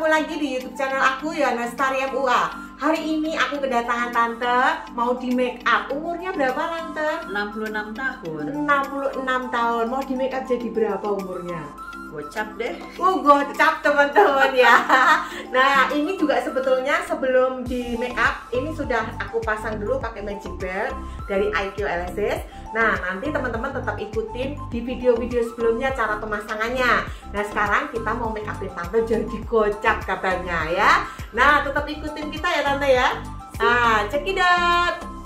ketemu lagi di YouTube channel aku ya, Lestari MUA. Hari ini aku kedatangan tante mau di make up. Umurnya berapa tante? 66 tahun. 66 tahun. Mau di make up jadi berapa umurnya? Gocap deh. Oh, gocap teman-teman ya. Nah, ini juga sebetulnya sebelum di make up ini sudah aku pasang dulu pakai magic belt dari IQ Elysis. Nah, nanti teman-teman tetap ikutin di video-video sebelumnya cara pemasangannya. Nah, sekarang kita mau make upin tante jadi gocap katanya ya. Nah, tetap ikutin kita ya tante ya. Nah, cekidot.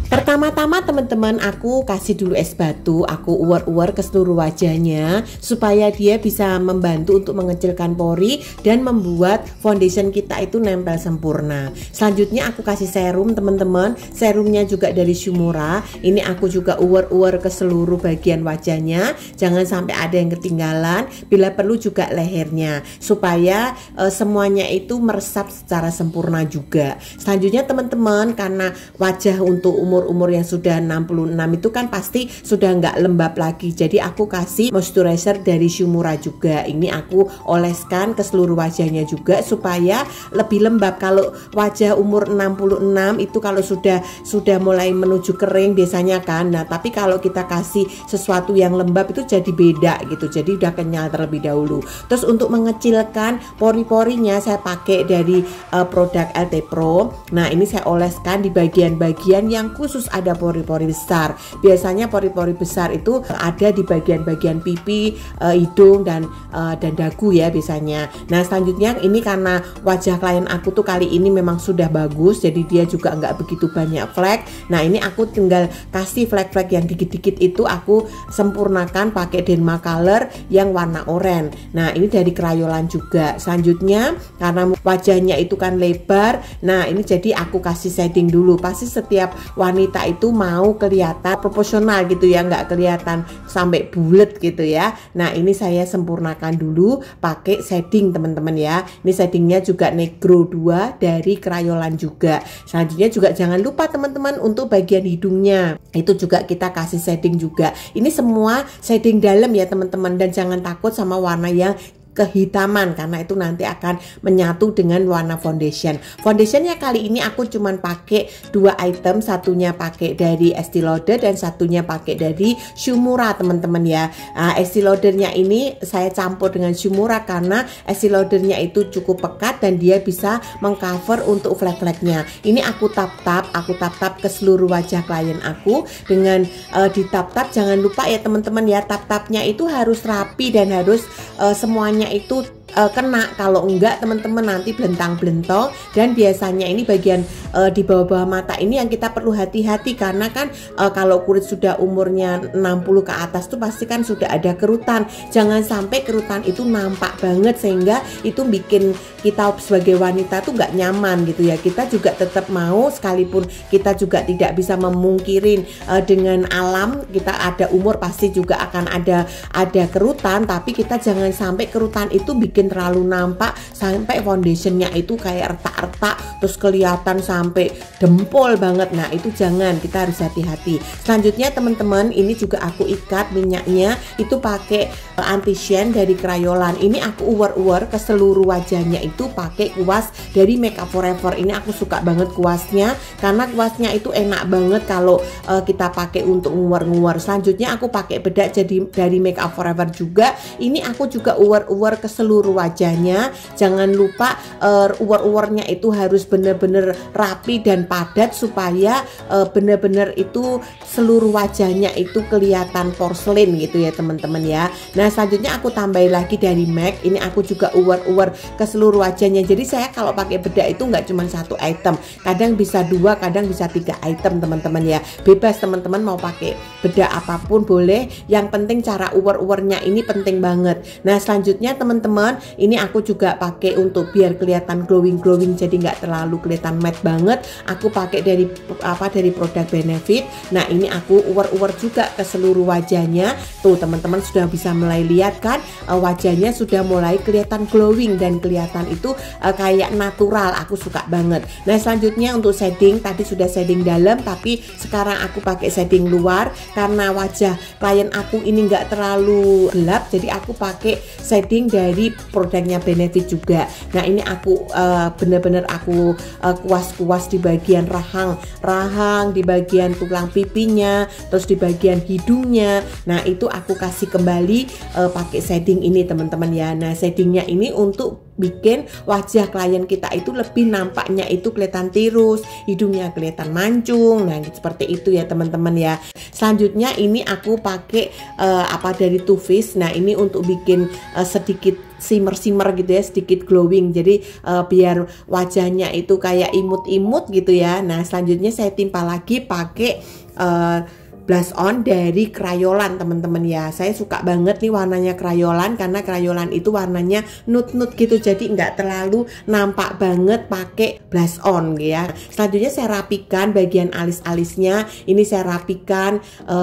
Pertama-tama teman-teman aku kasih dulu es batu, aku uwer-uwer ke seluruh wajahnya supaya dia bisa membantu untuk mengecilkan pori dan membuat foundation kita itu nempel sempurna. Selanjutnya aku kasih serum teman-teman, serumnya juga dari Shumura. Ini aku juga uwer-uwer ke seluruh bagian wajahnya, jangan sampai ada yang ketinggalan, bila perlu juga lehernya supaya semuanya itu meresap secara sempurna juga. Selanjutnya teman-teman, karena wajah untuk umur yang sudah 66 itu kan pasti sudah nggak lembab lagi, jadi aku kasih moisturizer dari Shumura juga. Ini aku oleskan ke seluruh wajahnya juga supaya lebih lembab. Kalau wajah umur 66 itu kalau sudah mulai menuju kering biasanya kan, nah tapi kalau kita kasih sesuatu yang lembab itu jadi beda gitu, jadi udah kenyal terlebih dahulu. Terus untuk mengecilkan pori-porinya saya pakai dari produk LT Pro. Nah ini saya oleskan di bagian-bagian yang khusus ada pori-pori besar. Biasanya pori-pori besar itu ada di bagian-bagian pipi, hidung dan dagu ya biasanya. Nah selanjutnya ini karena wajah klien aku tuh kali ini memang sudah bagus, jadi dia juga nggak begitu banyak flek. Nah ini aku tinggal kasih flek-flek yang dikit-dikit itu aku sempurnakan pakai Dermacolor yang warna oranye. Nah ini dari Crayolan juga. Selanjutnya karena wajahnya itu kan lebar, nah ini jadi aku kasih shading dulu. Pasti setiap wanita itu mau kelihatan proporsional gitu ya, nggak kelihatan sampai bulat gitu ya. Nah ini saya sempurnakan dulu pakai shading teman-teman ya. Ini shadingnya juga Negro 2 dari Crayolan juga. Selanjutnya juga jangan lupa teman-teman untuk bagian hidungnya itu juga kita kasih shading juga. Ini semua shading dalam ya teman-teman, dan jangan takut sama warna yang kehitaman karena itu nanti akan menyatu dengan warna foundation. Foundationnya kali ini aku cuman pakai 2 item, satunya pakai dari Estee Lauder dan satunya pakai dari Shumura teman-teman ya. Estee Laudernya ini saya campur dengan Shumura karena Estee Laudernya itu cukup pekat dan dia bisa mengcover untuk flek-fleknya. Ini aku tap-tap ke seluruh wajah klien aku dengan ditap-tap. Jangan lupa ya teman-teman ya, tap-tapnya itu harus rapi dan harus semuanya itu kena. Kalau enggak teman-teman nanti belentang-belentong, dan biasanya ini bagian di bawah-bawah mata ini yang kita perlu hati-hati karena kan kalau kulit sudah umurnya 60 ke atas tuh pasti kan sudah ada kerutan. Jangan sampai kerutan itu nampak banget sehingga itu bikin kita sebagai wanita tuh nggak nyaman gitu ya. Kita juga tetap mau, sekalipun kita juga tidak bisa memungkirin dengan alam kita ada umur pasti juga akan ada kerutan, tapi kita jangan sampai kerutan itu bikin terlalu nampak sampai foundationnya itu kayak retak-retak terus kelihatan sampai dempol banget. Nah itu jangan, kita harus hati-hati. Selanjutnya teman-teman, ini juga aku ikat minyaknya itu pakai anti shine dari Crayolan. Ini aku uwer-uwer ke seluruh wajahnya itu pakai kuas dari Makeup Forever. Ini aku suka banget kuasnya karena kuasnya itu enak banget kalau kita pakai untuk nguwer-nguwer. Selanjutnya aku pakai bedak jadi dari Makeup Forever juga. Ini aku juga uwer-uwer ke seluruh wajahnya. Jangan lupa uwer-uwernya itu harus benar-benar rapi dan padat supaya benar-benar itu seluruh wajahnya itu kelihatan porselin gitu ya teman-teman ya. Nah selanjutnya aku tambahin lagi dari MAC. Ini aku juga uwer-uwer ke seluruh wajahnya. Jadi saya kalau pakai bedak itu nggak cuma 1 item, kadang bisa 2, kadang bisa 3 item teman-teman ya. Bebas teman-teman mau pakai bedak apapun boleh, yang penting cara uwer-uwernya ini penting banget. Nah selanjutnya teman-teman, teman-teman. Ini aku juga pakai untuk biar kelihatan glowing jadi nggak terlalu kelihatan matte banget. Aku pakai dari produk Benefit. Nah ini aku uwer juga ke seluruh wajahnya. Tuh teman-teman sudah bisa mulai lihat kan, wajahnya sudah mulai kelihatan glowing dan kelihatan itu kayak natural. Aku suka banget. Nah selanjutnya untuk shading, tadi sudah shading dalam, tapi sekarang aku pakai shading luar karena wajah klien aku ini nggak terlalu gelap, jadi aku pakai shading dari produknya Benefit juga. Nah ini aku bener-bener aku kuas-kuas di bagian rahang, di bagian tulang pipinya, terus di bagian hidungnya. Nah itu aku kasih kembali pakai shading ini teman-teman ya. Nah shadingnya ini untuk bikin wajah klien kita itu lebih nampaknya itu kelihatan tirus, hidungnya kelihatan mancung. Nah seperti itu ya teman-teman ya. Selanjutnya ini aku pakai dari Too Faced. Nah ini untuk bikin sedikit shimmer gitu ya, sedikit glowing, jadi biar wajahnya itu kayak imut-imut gitu ya. Nah selanjutnya saya timpa lagi pakai blush on dari Crayolan teman-teman ya. Saya suka banget nih warnanya Crayolan karena Crayolan itu warnanya nude gitu, jadi nggak terlalu nampak banget pakai blush on ya. Selanjutnya saya rapikan bagian alis-alisnya. Ini saya rapikan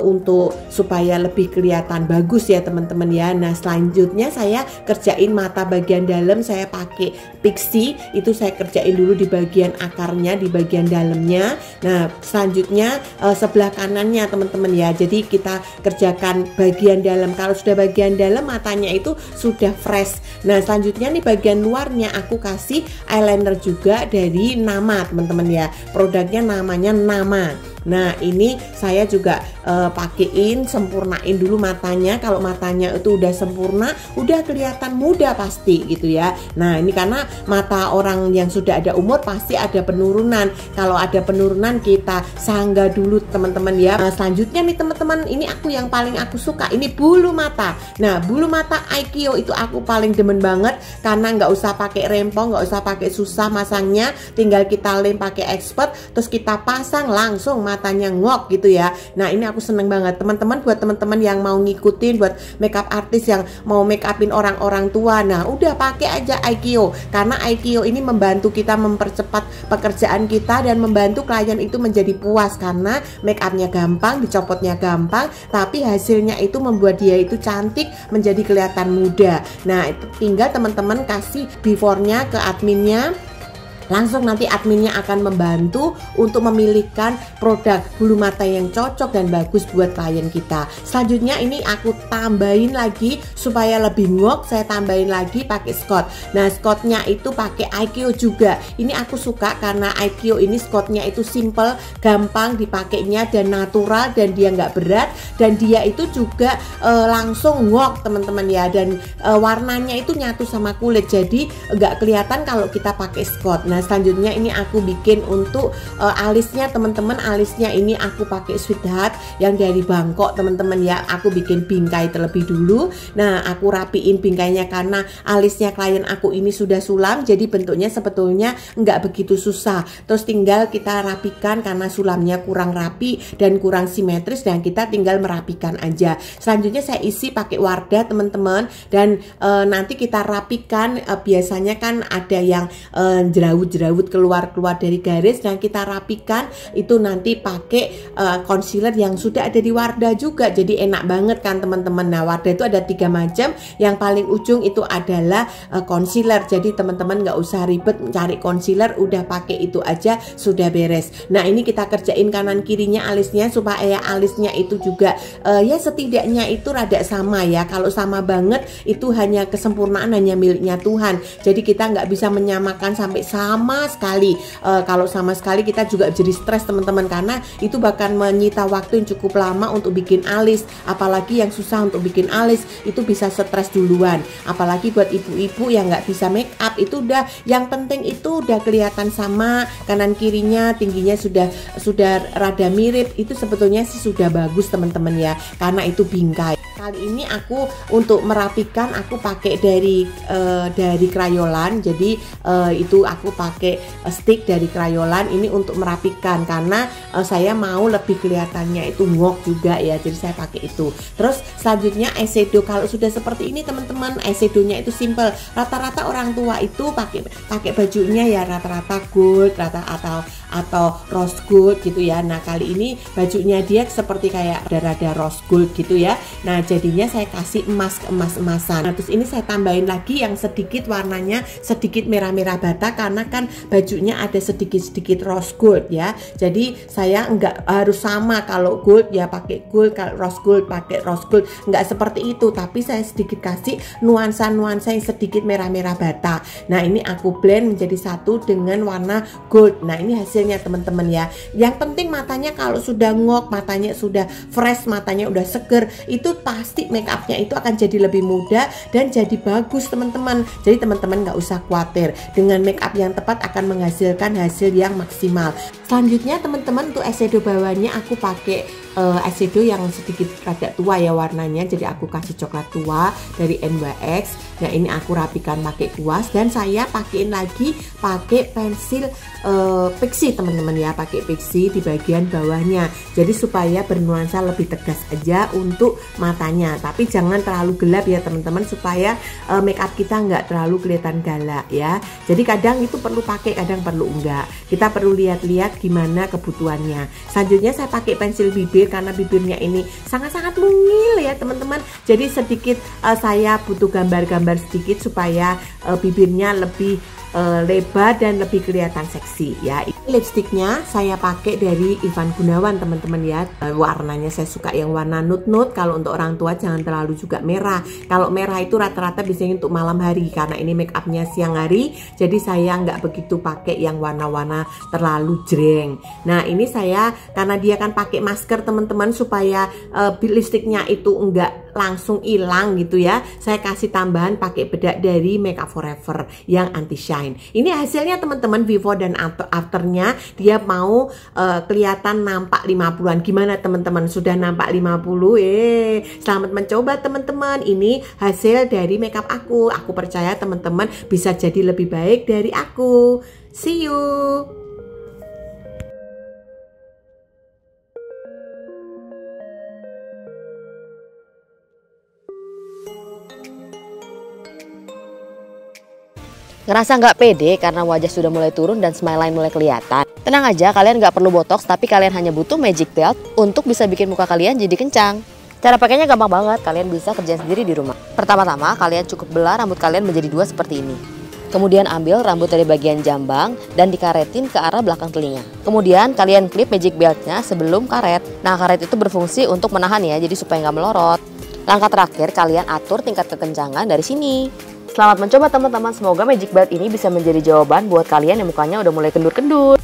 untuk supaya lebih kelihatan bagus ya teman-teman ya. Nah selanjutnya saya kerjain mata bagian dalam, saya pakai Pixi. Itu saya kerjain dulu di bagian akarnya, di bagian dalamnya. Nah selanjutnya sebelah kanannya teman-teman ya. Jadi kita kerjakan bagian dalam. Kalau sudah bagian dalam matanya itu sudah fresh. Nah selanjutnya nih bagian luarnya aku kasih eyeliner juga dari Nama teman-teman ya. Produknya namanya Nama. Nah ini saya juga pakein, sempurnain dulu matanya. Kalau matanya itu udah sempurna, udah kelihatan muda pasti gitu ya. Nah ini karena mata orang yang sudah ada umur pasti ada penurunan. Kalau ada penurunan kita sanggah dulu teman-teman ya. Nah, selanjutnya nih teman-teman, ini aku yang paling aku suka, ini bulu mata. Nah bulu mata Aikio itu aku paling demen banget karena nggak usah pakai rempong, nggak usah pakai susah masangnya, tinggal kita lem pakai expert, terus kita pasang langsung matanya ngok gitu ya. Nah ini aku seneng banget teman-teman, buat teman-teman yang mau ngikutin, buat makeup artis yang mau make upin orang-orang tua. Nah udah pakai aja Aikio, karena Aikio ini membantu kita mempercepat pekerjaan kita dan membantu klien itu menjadi puas karena make upnya gampang, dicopotnya gampang, tapi hasilnya itu membuat dia itu cantik, menjadi kelihatan muda. Nah itu tinggal teman-teman kasih before-nya ke adminnya. Langsung nanti adminnya akan membantu untuk memilihkan produk bulu mata yang cocok dan bagus buat klien kita. Selanjutnya ini aku tambahin lagi supaya lebih ngok, saya tambahin lagi pakai Scott. Nah Scottnya itu pakai Aikio juga. Ini aku suka karena Aikio ini Scottnya itu simple, gampang dipakainya dan natural, dan dia nggak berat, dan dia itu juga langsung ngok teman-teman ya. Dan warnanya itu nyatu sama kulit, jadi nggak kelihatan kalau kita pakai Scott. Nah selanjutnya ini aku bikin untuk alisnya teman-teman. Alisnya ini aku pakai Sweetheart yang dari Bangkok teman-teman ya. Aku bikin bingkai terlebih dulu. Nah aku rapiin bingkainya karena alisnya klien aku ini sudah sulam, jadi bentuknya sebetulnya nggak begitu susah. Terus tinggal kita rapikan karena sulamnya kurang rapi dan kurang simetris, dan kita tinggal merapikan aja. Selanjutnya saya isi pakai Wardah teman-teman, dan nanti kita rapikan. Biasanya kan ada yang jerawut keluar dari garis, dan kita rapikan itu nanti pakai concealer yang sudah ada di Wardah juga, jadi enak banget kan teman-teman. Nah Wardah itu ada 3 macam, yang paling ujung itu adalah concealer, jadi teman-teman nggak usah ribet mencari concealer, udah pakai itu aja sudah beres. Nah ini kita kerjain kanan kirinya alisnya supaya alisnya itu juga ya setidaknya itu rada sama ya. Kalau sama banget itu hanya kesempurnaan, hanya miliknya Tuhan, jadi kita nggak bisa menyamakan sampai sama sekali. Kalau sama sekali kita juga jadi stres teman-teman, karena itu bahkan menyita waktu yang cukup lama untuk bikin alis. Apalagi yang susah untuk bikin alis itu bisa stres duluan. Apalagi buat ibu-ibu yang nggak bisa make up, itu udah yang penting itu udah kelihatan sama kanan kirinya, tingginya sudah rada mirip, itu sebetulnya sih sudah bagus teman-teman ya, karena itu bingkai. Kali ini aku untuk merapikan aku pakai dari Crayolan. Jadi itu aku pakai stick dari Crayolan ini untuk merapikan karena saya mau lebih kelihatannya itu ngok juga ya. Jadi saya pakai itu. Terus selanjutnya eyeshadow. Kalau sudah seperti ini teman-teman, eyeshadownya itu simple. Rata-rata orang tua itu pakai bajunya ya rata-rata gold, atau rose gold gitu ya. Nah kali ini bajunya dia seperti kayak rada-rada rose gold gitu ya. Nah jadinya saya kasih emas ke emas-emasan. Nah terus ini saya tambahin lagi yang sedikit warnanya sedikit merah-merah bata karena kan bajunya ada sedikit-sedikit rose gold ya. Jadi saya enggak harus sama, kalau gold ya pakai gold, kalau rose gold pakai rose gold, enggak seperti itu, tapi saya sedikit kasih nuansa-nuansa yang sedikit merah-merah bata. Nah ini aku blend menjadi satu dengan warna gold. Nah ini hasilnya teman-teman ya. Yang penting matanya kalau sudah ngok, matanya sudah fresh, matanya udah seger, itu pasti make upnya itu akan jadi lebih mudah dan jadi bagus teman-teman. Jadi teman-teman nggak usah khawatir, dengan make up yang tepat akan menghasilkan hasil yang maksimal. Selanjutnya teman-teman untuk eyeshadow bawahnya aku pakai eyeshadow yang sedikit rada tua ya warnanya, jadi aku kasih coklat tua dari NYX. Nah ini aku rapikan pakai kuas dan saya pakein lagi pakai pensil pixie teman-teman ya, pakai pixie di bagian bawahnya, jadi supaya bernuansa lebih tegas aja untuk matanya, tapi jangan terlalu gelap ya teman-teman, supaya make up kita nggak terlalu kelihatan galak ya. Jadi kadang itu perlu pakai, kadang perlu enggak, kita perlu lihat-lihat gimana kebutuhannya. Selanjutnya saya pakai pensil bibir karena bibirnya ini sangat-sangat mungil ya teman-teman, jadi sedikit saya butuh gambar-gambar sedikit supaya bibirnya lebih lebar dan lebih kelihatan seksi ya. Lipstiknya saya pakai dari Ivan Gunawan teman-teman ya. Warnanya saya suka yang warna nude-nude. Kalau untuk orang tua jangan terlalu juga merah. Kalau merah itu rata-rata biasanya untuk malam hari, karena ini make upnya siang hari, jadi saya nggak begitu pakai yang warna-warna terlalu jreng. Nah ini saya karena dia kan pakai masker teman-teman, supaya lipstiknya itu enggak langsung hilang gitu ya, saya kasih tambahan pakai bedak dari Makeup Forever yang anti shine. Ini hasilnya teman-teman, before dan afternya dia mau kelihatan nampak 50-an. Gimana teman-teman, sudah nampak 50? Selamat mencoba teman-teman. Ini hasil dari makeup aku percaya teman-teman bisa jadi lebih baik dari aku. See you. Ngerasa nggak pede karena wajah sudah mulai turun dan smile line mulai kelihatan? Tenang aja, kalian nggak perlu botox, tapi kalian hanya butuh magic belt untuk bisa bikin muka kalian jadi kencang. Cara pakainya gampang banget, kalian bisa kerjain sendiri di rumah. Pertama-tama, kalian cukup belah rambut kalian menjadi dua seperti ini. Kemudian ambil rambut dari bagian jambang dan dikaretin ke arah belakang telinga. Kemudian kalian klip magic beltnya sebelum karet. Nah, karet itu berfungsi untuk menahan ya, jadi supaya nggak melorot. Langkah terakhir, kalian atur tingkat kekencangan dari sini. Selamat mencoba teman-teman, semoga magic belt ini bisa menjadi jawaban buat kalian yang mukanya udah mulai kendur-kendur.